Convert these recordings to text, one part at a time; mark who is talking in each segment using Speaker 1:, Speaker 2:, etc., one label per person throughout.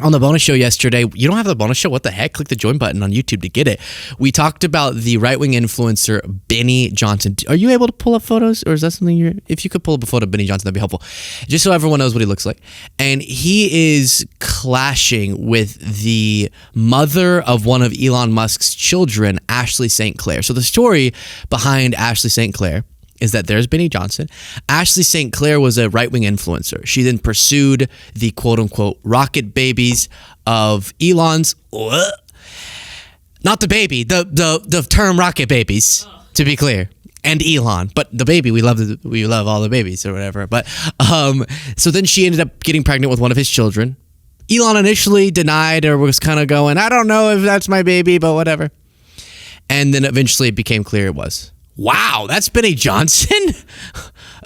Speaker 1: on the bonus show yesterday, you don't have the bonus show? What the heck? Click the join button on YouTube to get it. We talked about the right-wing influencer, Benny Johnson. Are you able to pull up photos, or is that something if you could pull up a photo of Benny Johnson, that'd be helpful. Just so everyone knows what he looks like. And he is clashing with the mother of one of Elon Musk's children, Ashley St. Clair. So the story behind Ashley St. Clair is that there's Benny Johnson. Ashley St. Clair was a right-wing influencer. She then pursued the quote-unquote rocket babies of Elon's. Not the baby, the term rocket babies, to be clear. And Elon, but the baby, we love all the babies or whatever. But so then she ended up getting pregnant with one of his children. Elon initially denied, or was kind of going, I don't know if that's my baby, but whatever. And then eventually it became clear it was. Wow, that's Benny Johnson?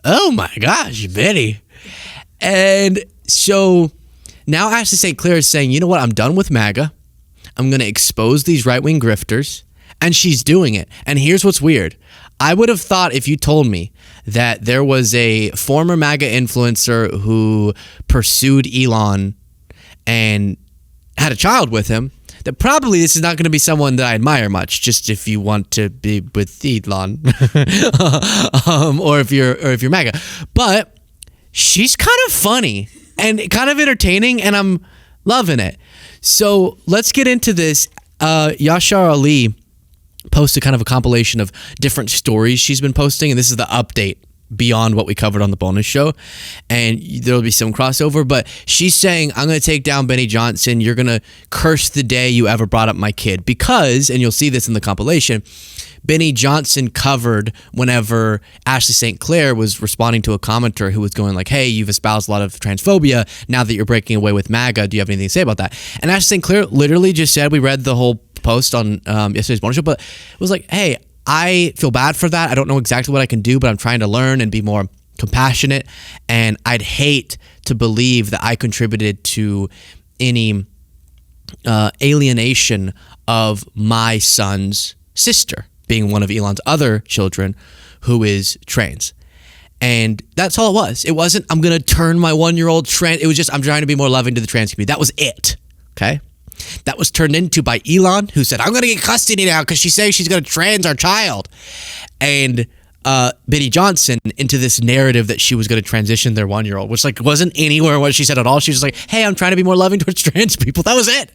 Speaker 1: Oh my gosh, Benny. And so now Ashley St. Clair is saying, you know what, I'm done with MAGA. I'm going to expose these right-wing grifters. And she's doing it. And here's what's weird. I would have thought if you told me that there was a former MAGA influencer who pursued Elon and had a child with him, that probably this is not going to be someone that I admire much, just if you want to be with Elon or if you're MAGA. But she's kind of funny and kind of entertaining, and I'm loving it. So let's get into this. Yashar Ali posted kind of a compilation of different stories she's been posting, and this is the update beyond what we covered on the bonus show, and there'll be some crossover, but she's saying, I'm going to take down Benny Johnson. You're going to curse the day you ever brought up my kid, because, and you'll see this in the compilation, Benny Johnson covered whenever Ashley St. Clair was responding to a commenter who was going like, hey, you've espoused a lot of transphobia. Now that you're breaking away with MAGA, do you have anything to say about that? And Ashley St. Clair literally just said, we read the whole post on yesterday's bonus show, but it was like, hey, I feel bad for that. I don't know exactly what I can do, but I'm trying to learn and be more compassionate. And I'd hate to believe that I contributed to any alienation of my son's sister, being one of Elon's other children who is trans. And that's all it was. It wasn't, I'm going to turn my 1-year-old trans. It was just, I'm trying to be more loving to the trans community. That was it. Okay. That was turned into by Elon, who said, I'm going to get custody now because she says she's going to trans our child. And Benny Johnson into this narrative that she was going to transition their 1-year-old, which like wasn't anywhere what she said at all. She was like, hey, I'm trying to be more loving towards trans people. That was it.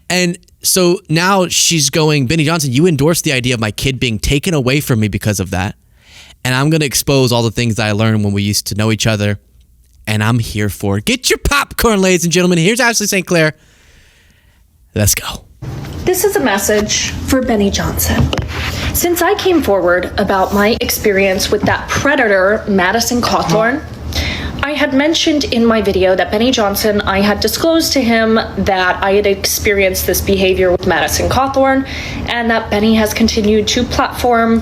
Speaker 1: And so now she's going, Benny Johnson, you endorsed the idea of my kid being taken away from me because of that. And I'm going to expose all the things that I learned when we used to know each other. And I'm here for it. Get your popcorn, ladies and gentlemen. Here's Ashley St. Clair. Let's go.
Speaker 2: This is a message for Benny Johnson. Since I came forward about my experience with that predator, Madison Cawthorn, I had mentioned in my video that Benny Johnson, I had disclosed to him that I had experienced this behavior with Madison Cawthorn, and that Benny has continued to platform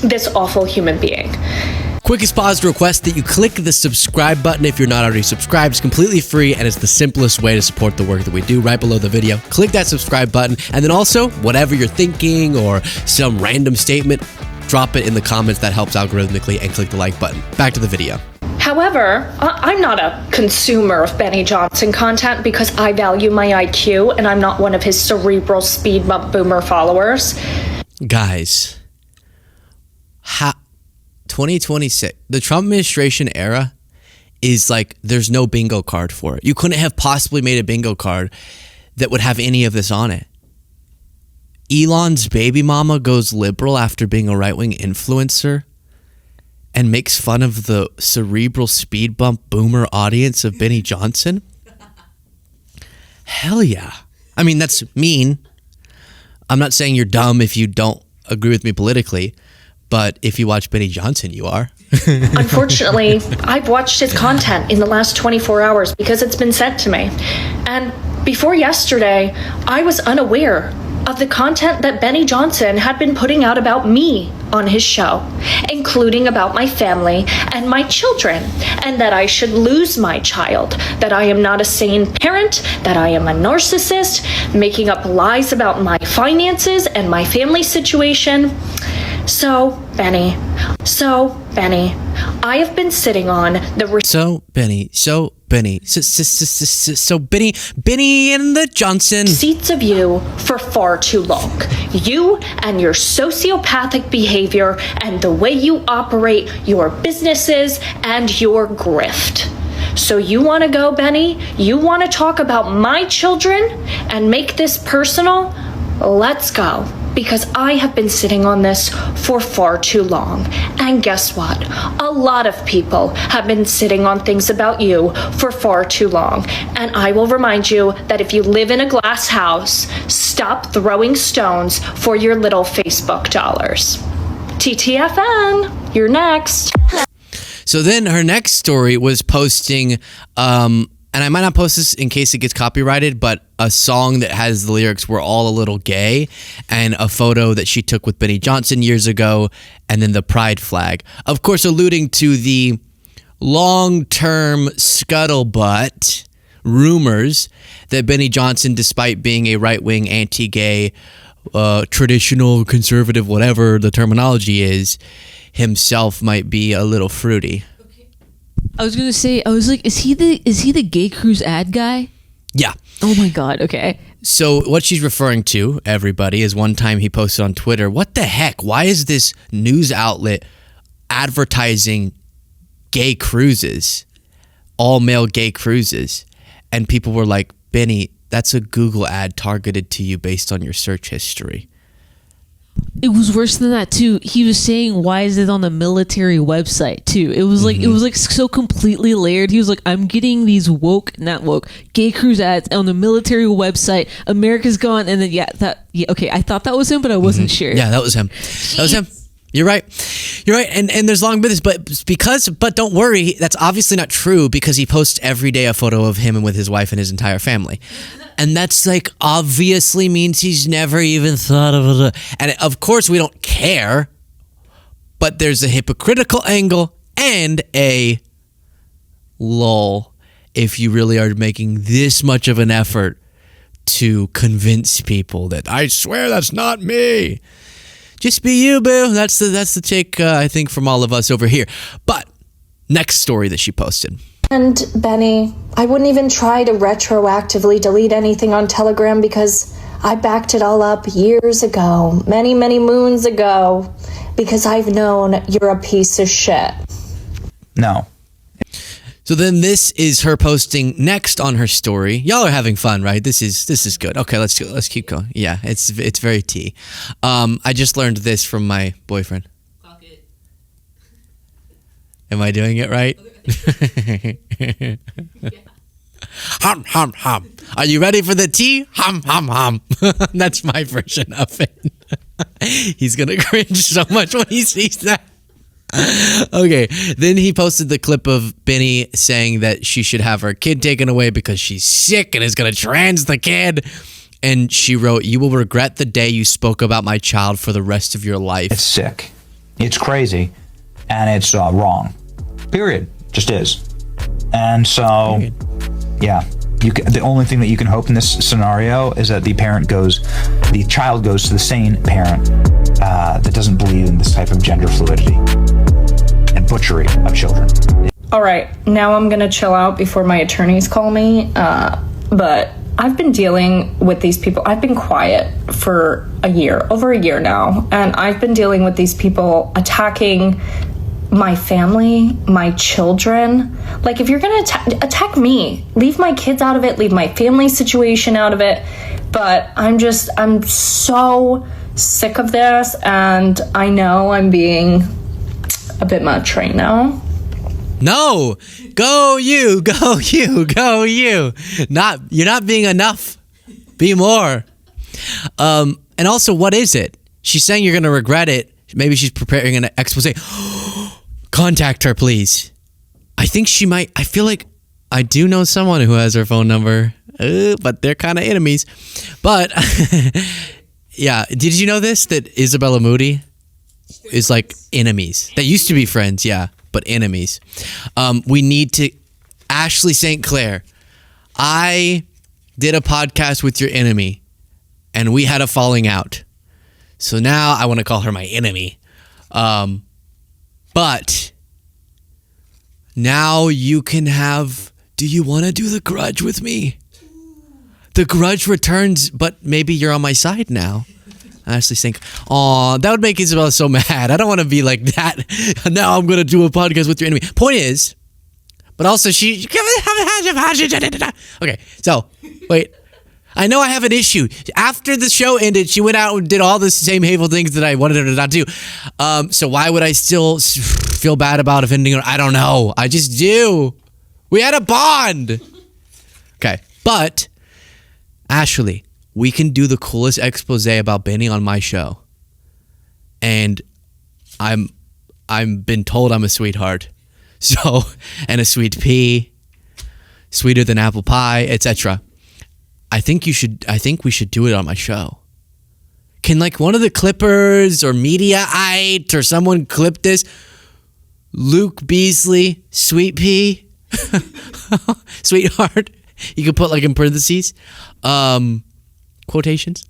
Speaker 2: this awful human being.
Speaker 1: Quickest pause to request that you click the subscribe button if you're not already subscribed. It's completely free, and it's the simplest way to support the work that we do right below the video. Click that subscribe button, and then also, whatever you're thinking or some random statement, drop it in the comments. That helps algorithmically, and click the like button. Back to the video.
Speaker 2: However, I'm not a consumer of Benny Johnson content because I value my IQ, and I'm not one of his cerebral speed bump boomer followers.
Speaker 1: Guys, 2026, the Trump administration era is like, there's no bingo card for it. You couldn't have possibly made a bingo card that would have any of this on it. Elon's baby mama goes liberal after being a right-wing influencer and makes fun of the cerebral speed bump boomer audience of Benny Johnson. Hell yeah. I mean, that's mean. I'm not saying you're dumb if you don't agree with me politically, but if you watch Benny Johnson, you are.
Speaker 2: Unfortunately, I've watched his content in the last 24 hours because it's been sent to me. And before yesterday, I was unaware of the content that Benny Johnson had been putting out about me on his show, including about my family and my children, and that I should lose my child, that I am not a sane parent, that I am a narcissist, making up lies about my finances and my family situation. So, Benny, I have been sitting on the...
Speaker 1: Benny. So Benny and the Johnson.
Speaker 2: Seats of you for far too long. You and your sociopathic behavior and the way you operate your businesses and your grift. So you want to go, Benny? You want to talk about my children and make this personal? Let's go. Because I have been sitting on this for far too long. And guess what? A lot of people have been sitting on things about you for far too long. And I will remind you that if you live in a glass house, stop throwing stones for your little Facebook dollars. TTFN, you're next.
Speaker 1: So then her next story was posting, and I might not post this in case it gets copyrighted, but a song that has the lyrics "We're all a little gay" and a photo that she took with Benny Johnson years ago, and then the pride flag. Of course, alluding to the long-term scuttlebutt rumors that Benny Johnson, despite being a right-wing, anti-gay, traditional, conservative, whatever the terminology is, himself might be a little fruity.
Speaker 3: I was gonna say, I was like, is he the Gay Cruise ad guy?
Speaker 1: Yeah.
Speaker 3: Oh my god. Okay.
Speaker 1: So what she's referring to, everybody, is one time he posted on Twitter, "What the heck? Why is this news outlet advertising gay cruises, all male gay cruises?" And people were like, "Benny, that's a Google ad targeted to you based on your search history."
Speaker 3: It was worse than that too. He was saying, "Why is it on the military website too?" It was like it was like so completely layered. He was like, "I'm getting these not woke, gay cruise ads on the military website. America's gone," and then okay. I thought that was him, but I wasn't sure.
Speaker 1: Yeah, that was him. That was him. You're right. You're right. And there's long business, but don't worry, that's obviously not true because he posts every day a photo of him and with his wife and his entire family. And that's like obviously means he's never even thought of it. And of course we don't care, but there's a hypocritical angle and a lol if you really are making this much of an effort to convince people that I swear that's not me. Just be you, boo. That's the take, I think, from all of us over here. But next story that she posted.
Speaker 2: And Benny, I wouldn't even try to retroactively delete anything on Telegram because I backed it all up years ago, many, many moons ago, because I've known you're a piece of shit.
Speaker 4: No.
Speaker 1: So then this is her posting next on her story. Y'all are having fun, right? This is good. Okay, let's keep going. Yeah, it's very tea. I just learned this from my boyfriend. Am I doing it right? Hum, hum, hum. Are you ready for the tea? Hum, hum, hum. That's my version of it. He's going to cringe so much when he sees that. Okay, then he posted the clip of Benny saying that she should have her kid taken away because she's sick and is going to trans the kid. And she wrote, "You will regret the day you spoke about my child for the rest of your life."
Speaker 4: It's sick. It's crazy. And it's wrong. Period. Just is. And so, yeah. The only thing that you can hope in this scenario is that the child goes to the sane parent that doesn't believe in this type of gender fluidity and butchery of children.
Speaker 2: All right, now I'm gonna chill out before my attorneys call me, but I've been dealing with these people. I've been quiet for over a year now, and I've been dealing with these people attacking my family, my children. Like, if you're gonna attack me, leave my kids out of it, leave my family situation out of it. But I'm so sick of this, and I know I'm being a bit much right now.
Speaker 1: No, go you. You're not being enough. Be more. And also, what is it? She's saying you're gonna regret it. Maybe she's preparing an expose. Contact her, please. I think she might. I feel like I do know someone who has her phone number, but they're kind of enemies. But yeah, did you know this? That Isabella Moody is like enemies. They used to be friends, yeah, but enemies. We need to. Ashley St. Clair, I did a podcast with your enemy, and we had a falling out. So now I want to call her my enemy. But now you can have do you want to do The Grudge with me? The Grudge returns, but maybe you're on my side now. I actually think, aw, that would make Isabella so mad. I don't want to be like that. Now I'm going to do a podcast with your enemy. Point is, but also she... Okay, so, wait. I know I have an issue. After the show ended, she went out and did all the same hateful things that I wanted her to not do. So why would I still feel bad about offending her? I don't know. I just do. We had a bond. Okay, but Ashley, we can do the coolest expose about Benny on my show. And I'm been told I'm a sweetheart. So, and a sweet pea, sweeter than apple pie, etc. I think we should do it on my show. Can like one of the Clippers or Mediaite or someone clip this? Luke Beasley, sweet pea, sweetheart. You could put like in parentheses, quotations.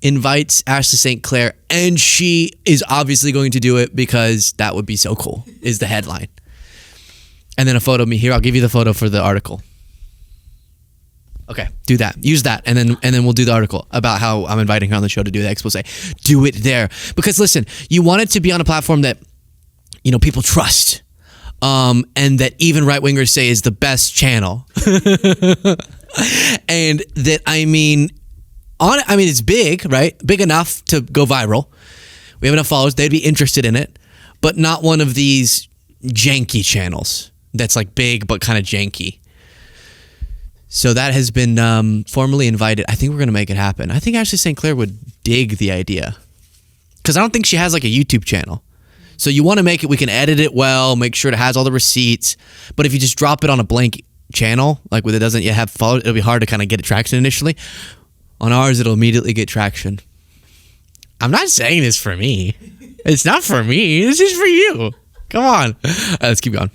Speaker 1: Invites Ashley St. Clair, and she is obviously going to do it because that would be so cool, is the headline. And then a photo of me here. I'll give you the photo for the article. Okay, do that. Use that, and then we'll do the article about how I'm inviting her on the show to do the expose. Do it there. Because listen, you want it to be on a platform that, you know, people trust. And that even right-wingers say is the best channel. And that, I mean, it's big, right? Big enough to go viral. We have enough followers. They'd be interested in it, but not one of these janky channels that's like big but kind of janky. So that has been formally invited. I think we're going to make it happen. I think Ashley St. Clair would dig the idea because I don't think she has like a YouTube channel. So you want to make it, we can edit it well, make sure it has all the receipts. But if you just drop it on a blank channel, like when it doesn't yet have followers, it'll be hard to kind of get traction initially. On ours, it'll immediately get traction. I'm not saying this for me. It's not for me. This is for you. Come on. All right, let's keep going.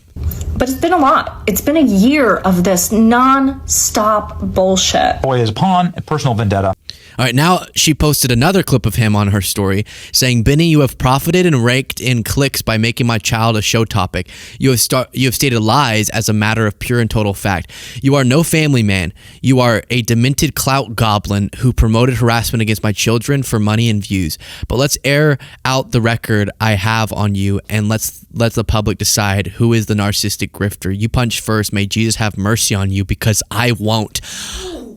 Speaker 2: But it's been a lot. It's been a year of this non-stop bullshit.
Speaker 4: Boy is a pawn, a personal vendetta.
Speaker 1: All right, now she posted another clip of him on her story saying, Benny, you have profited and raked in clicks by making my child a show topic. You have stated lies as a matter of pure and total fact. You are no family man. You are a demented clout goblin who promoted harassment against my children for money and views. But let's air out the record I have on you and let's let the public decide who is the narcissistic grifter. You punch first. May Jesus have mercy on you because I won't.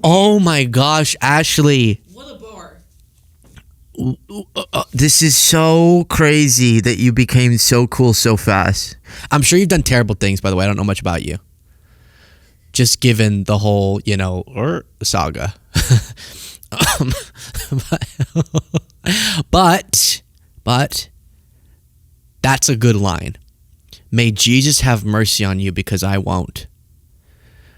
Speaker 1: Oh my gosh, Ashley.
Speaker 3: What a bar.
Speaker 1: This is so crazy that you became so cool so fast. I'm sure you've done terrible things, by the way. I don't know much about you. Just given the whole, saga. But that's a good line. May Jesus have mercy on you because I won't.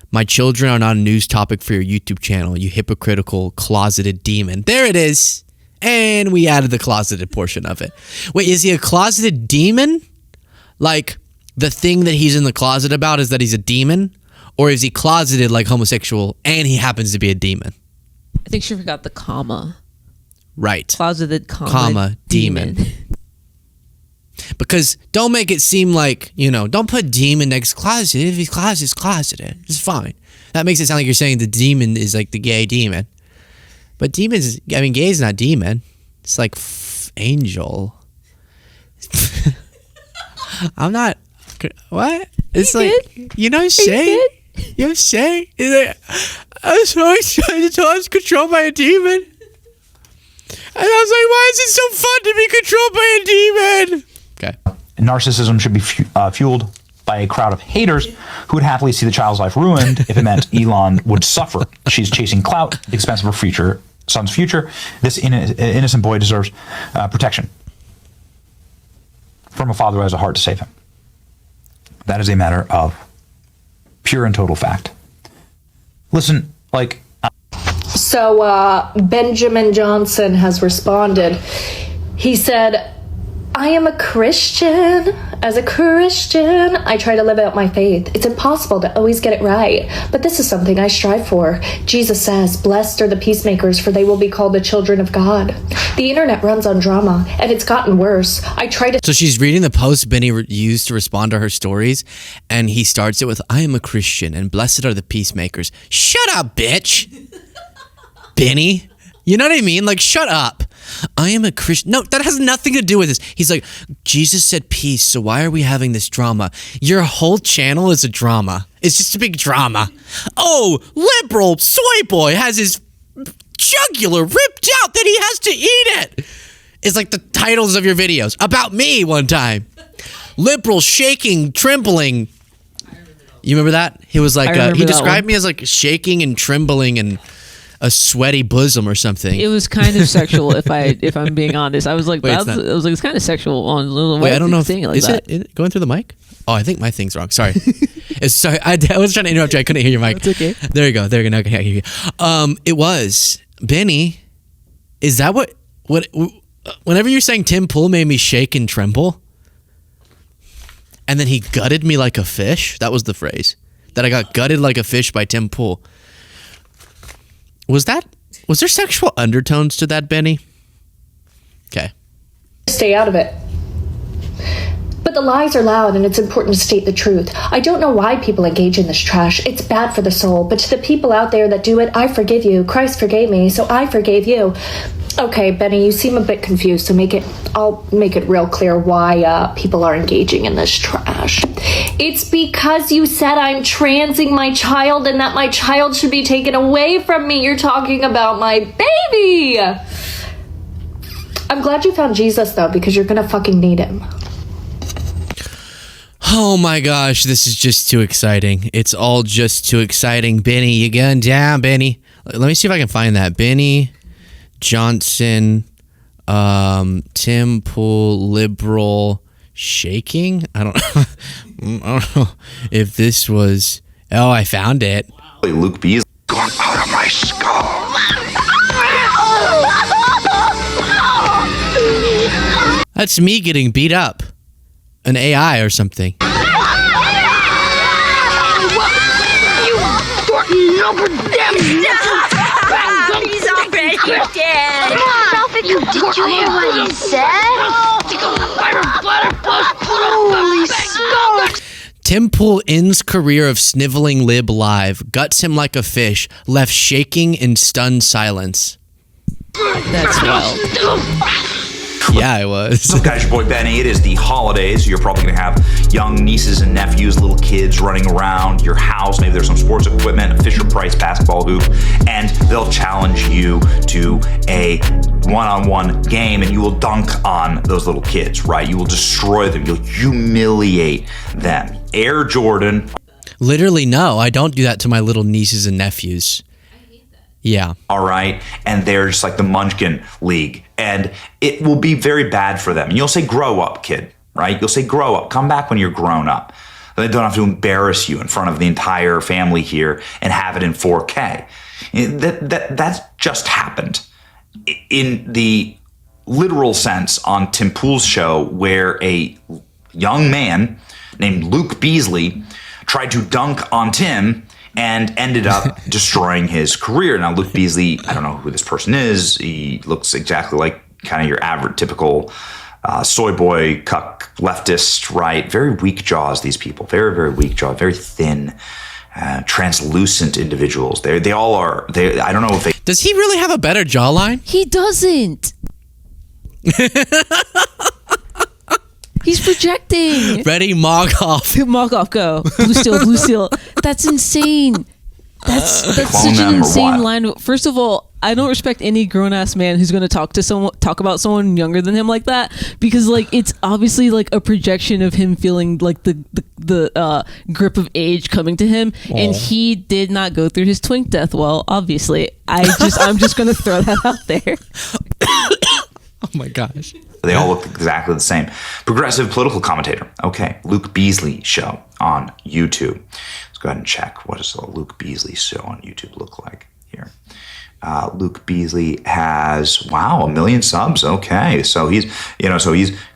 Speaker 1: My children are not a news topic for your YouTube channel, you hypocritical, closeted demon. There it is. And we added the closeted portion of it. Wait, is he a closeted demon? Like, the thing that he's in the closet about is that he's a demon? Or is he closeted like homosexual and he happens to be a demon?
Speaker 3: I think she forgot the comma.
Speaker 1: Right.
Speaker 3: Closeted, comma demon.
Speaker 1: Because don't make it seem like, don't put demon next closet. If he's closeted, it's closeted. It's fine. That makes it sound like you're saying the demon is like the gay demon. But gay is not demon. It's like angel. I'm not, what? It's
Speaker 3: you
Speaker 1: like,
Speaker 3: good?
Speaker 1: Shay? Shay? I was always trying to tell I was controlled by a demon. And I was like, why is it so fun to be controlled by a demon? Okay.
Speaker 4: Narcissism should be fueled by a crowd of haters who would happily see the child's life ruined if it meant Elon would suffer. She's chasing clout at the expense of her son's future. This innocent boy deserves protection from a father who has a heart to save him. That is a matter of pure and total fact. Listen,
Speaker 2: So Benjamin Johnson has responded. He said, I am a Christian As a Christian, I try to live out my faith. It's impossible to always get it right, but this is something I strive for. Jesus says, "Blessed are the peacemakers, for they will be called the children of God." The internet runs on drama, and it's gotten worse. I try to...
Speaker 1: So she's reading the post Benny used to respond to her stories, and he starts it with, "I am a Christian, and blessed are the peacemakers." Shut up, bitch! Benny. You know what I mean? Like, shut up. I am a Christian. No, that has nothing to do with this. He's like, Jesus said peace, so why are we having this drama? Your whole channel is a drama. It's just a big drama. Oh, liberal soy boy has his jugular ripped out, then he has to eat it. It's like the titles of your videos. About me one time. Liberal shaking, trembling. You remember that? He was like, he described me as like shaking and trembling and a sweaty bosom or something.
Speaker 3: It was kind of sexual, if I'm being honest. I was like,
Speaker 1: Wait,
Speaker 3: it's kind of sexual on the
Speaker 1: Wait, I don't know if
Speaker 3: like
Speaker 1: is it going through the mic? Oh, I think my thing's wrong. Sorry. Sorry, I was trying to interrupt you. I couldn't hear your mic.
Speaker 3: It's okay.
Speaker 1: There you go. There you go. Now I can hear you. It was Benny. Is that what? Whenever you're saying Tim Pool made me shake and tremble, and then he gutted me like a fish. That was the phrase. That I got gutted like a fish by Tim Pool. Was there sexual undertones to that, Benny? Okay.
Speaker 2: Stay out of it. But the lies are loud, and it's important to state the truth. I don't know why people engage in this trash. It's bad for the soul. But to the people out there that do it, I forgive you. Christ forgave me, so I forgave you. Okay, Benny, you seem a bit confused, so I'll make it real clear why people are engaging in this trash. It's because you said I'm transing my child and that my child should be taken away from me. You're talking about my baby. I'm glad you found Jesus, though, because you're gonna fucking need him.
Speaker 1: Oh my gosh, this is just too exciting. It's all just too exciting. Benny, you going down, Benny? Let me see if I can find that. Benny Johnson, Tim Pool, liberal, shaking? I don't know if this was... Oh, I found it.
Speaker 5: Luke B is gone out of my skull.
Speaker 1: That's me getting beat up. An AI or something.
Speaker 6: He's already dead. Did you hear what he said? Holy smokes!
Speaker 1: Tim Pool ends career of sniveling lib live, guts him like a fish, left shaking in stunned silence.
Speaker 3: That's wild.
Speaker 1: Yeah, it was.
Speaker 4: What's up, guys? Your boy Benny. It is the holidays. You're probably going to have young nieces and nephews, little kids running around your house. Maybe there's some sports equipment, a Fisher-Price basketball hoop, and they'll challenge you to a one-on-one game, and you will dunk on those little kids, right? You will destroy them. You'll humiliate them. Air Jordan.
Speaker 1: Literally, no. I don't do that to my little nieces and nephews. Yeah.
Speaker 4: All right. And they're just like the Munchkin League. And it will be very bad for them. And you'll say, grow up, kid, right? You'll say, grow up. Come back when you're grown up. They don't have to embarrass you in front of the entire family here and have it in 4K. That's just happened in the literal sense on Tim Pool's show, where a young man named Luke Beasley tried to dunk on Tim and ended up destroying his career. Now, Luke Beasley, I don't know who this person is. He looks exactly like kind of your average, typical soy boy, cuck, leftist, right? Very weak jaws, these people. Very, very weak jaw, very thin, translucent individuals. They all are. I don't know if they...
Speaker 1: Does he really have a better jawline?
Speaker 3: He doesn't. He's projecting.
Speaker 1: Ready, mog off.
Speaker 3: Mog off, go. Blue steel, blue steel. That's insane. That's such an insane line. First of all, I don't respect any grown ass man who's going to talk about someone younger than him like that, because like it's obviously like a projection of him feeling like the grip of age coming to him, and he did not go through his twink death well. Obviously, I'm just going to throw that out there.
Speaker 1: Oh my gosh.
Speaker 4: They all look exactly the same. Progressive political commentator. Okay, Luke Beasley show on YouTube. Let's go ahead and check. What does a Luke Beasley show on YouTube look like here?
Speaker 7: Luke Beasley has 1 million subs. Okay, so he's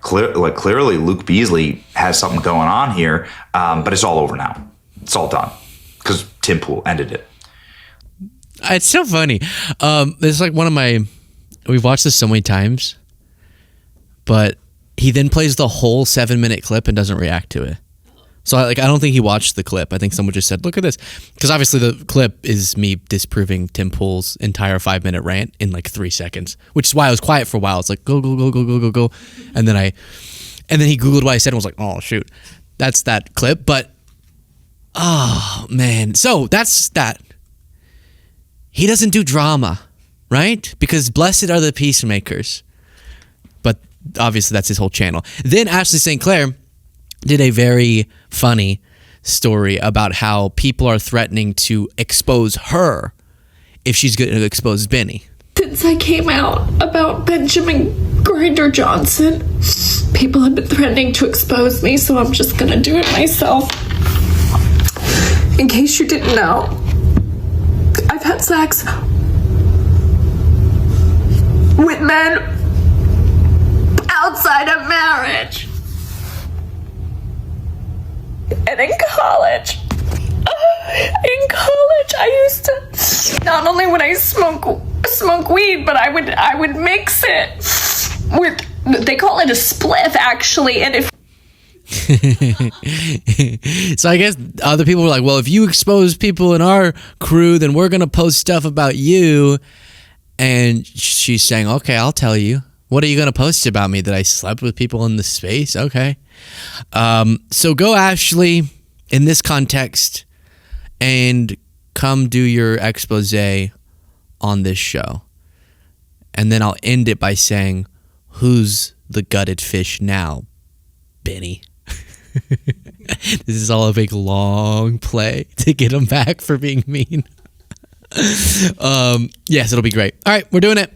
Speaker 7: clearly Luke Beasley has something going on here, but it's all over now. It's all done because Tim Pool ended it.
Speaker 1: It's so funny. It's like we've watched this so many times, but he then plays the whole 7-minute clip and doesn't react to it. So I don't think he watched the clip. I think someone just said, look at this. Because obviously the clip is me disproving Tim Pool's entire 5-minute rant in like 3 seconds, which is why I was quiet for a while. It's like, go. And then he Googled what I said and was like, oh, shoot. That's that clip. But, oh, man. So that's that. He doesn't do drama, right? Because blessed are the peacemakers. But obviously that's his whole channel. Then Ashley St. Clair did a very funny story about how people are threatening to expose her if she's going to expose Benny.
Speaker 2: Since I came out about Benjamin Grinder Johnson, people have been threatening to expose me, so I'm just gonna do it myself. In case you didn't know, I've had sex with men outside of marriage. And in college, I used to, not only would I smoke weed, but I would mix it with, they call it a spliff actually, and if
Speaker 1: So I guess other people were like, well, if you expose people in our crew, then we're going to post stuff about you. And she's saying, okay, I'll tell you. What are you going to post about me? That I slept with people in the space? Okay. So go, Ashley, in this context, and come do your expose on this show. And then I'll end it by saying, who's the gutted fish now, Benny? This is all a big long play to get him back for being mean. Yes, it'll be great. All right, we're doing it.